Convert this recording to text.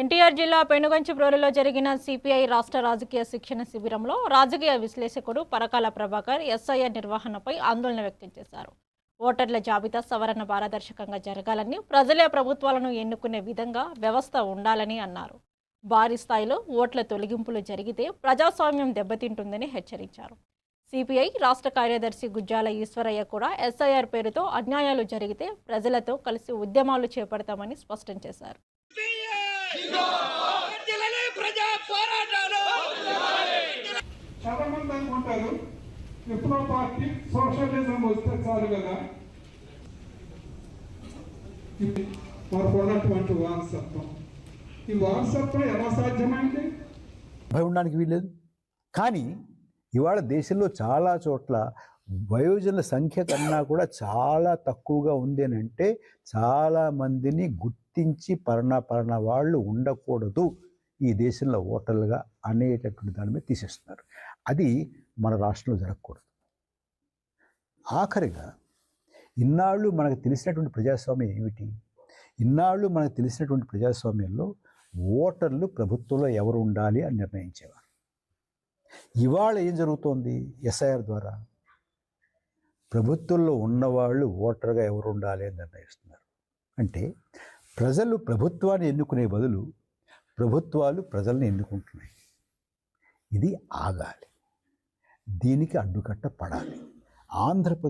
ఎన్టీఆర్ జిల్లా పెనుగంచిప్రోలులో జరిగిన సిపిఐ రాష్ట్ర రాజకీయ శిక్షణ శిబిరంలో రాజకీయ విశ్లేషకుడు పరకాల ప్రభాకర్ ఎస్ఐఆర్ నిర్వహణపై ఆందోళన వ్యక్తం చేశారు. ఓటర్ల జాబితా సవరణ పారదర్శకంగా జరగాలని, ప్రజలే ప్రభుత్వాలను ఎన్నుకునే విధంగా వ్యవస్థ ఉండాలని అన్నారు. భారీ స్థాయిలో ఓట్ల తొలగింపులు జరిగితే ప్రజాస్వామ్యం దెబ్బతింటుందని హెచ్చరించారు. సిపిఐ రాష్ట్ర కార్యదర్శి గుజ్జాల ఈశ్వరయ్య కూడా ఎస్ఐఆర్ పేరుతో అన్యాయాలు జరిగితే ప్రజలతో కలిసి ఉద్యమాలు చేపడతామని స్పష్టం చేశారు. చాలా మంది అనుకుంటారు విప్లవ పార్టీ సోషలిజం వస్తే చాలు కదా. మనకు ఉన్నటువంటి వారసత్వం, ఈ వారసత్వం ఎలా సాధ్యమైంది? భయం ఉండడానికి వీల్లేదు. కానీ ఇవాళ దేశంలో చాలా చోట్ల వయోజనుల సంఖ్య కన్నా కూడా చాలా తక్కువగా ఉంది అని అంటే చాలామందిని గుర్తించి పరణ వాళ్ళు ఉండకూడదు ఈ దేశంలో ఓటర్లుగా అనేటటువంటి దాని మీద తీసేస్తున్నారు. అది మన రాష్ట్రంలో జరగకూడదు. ఆఖరిగా ఇన్నాళ్ళు మనకు తెలిసినటువంటి ప్రజాస్వామ్యం ఏమిటి? ఇన్నాళ్ళు మనకు తెలిసినటువంటి ప్రజాస్వామ్యంలో ఓటర్లు ప్రభుత్వంలో ఎవరు ఉండాలి అని నిర్ణయించేవారు. ఇవాళ ఏం జరుగుతోంది? ఎస్ఐఆర్ ద్వారా ప్రభుత్వంలో ఉన్నవాళ్ళు ఓటర్గా ఎవరు ఉండాలి అని నిర్ణయిస్తున్నారు. అంటే ప్రజలు ప్రభుత్వాన్ని ఎన్నుకునే బదులు ప్రభుత్వాలు ప్రజల్ని ఎన్నుకుంటున్నాయి. ఇది ఆగాలి. దీనికి అడ్డుకట్ట పడాలి. ఆంధ్రప్రదేశ్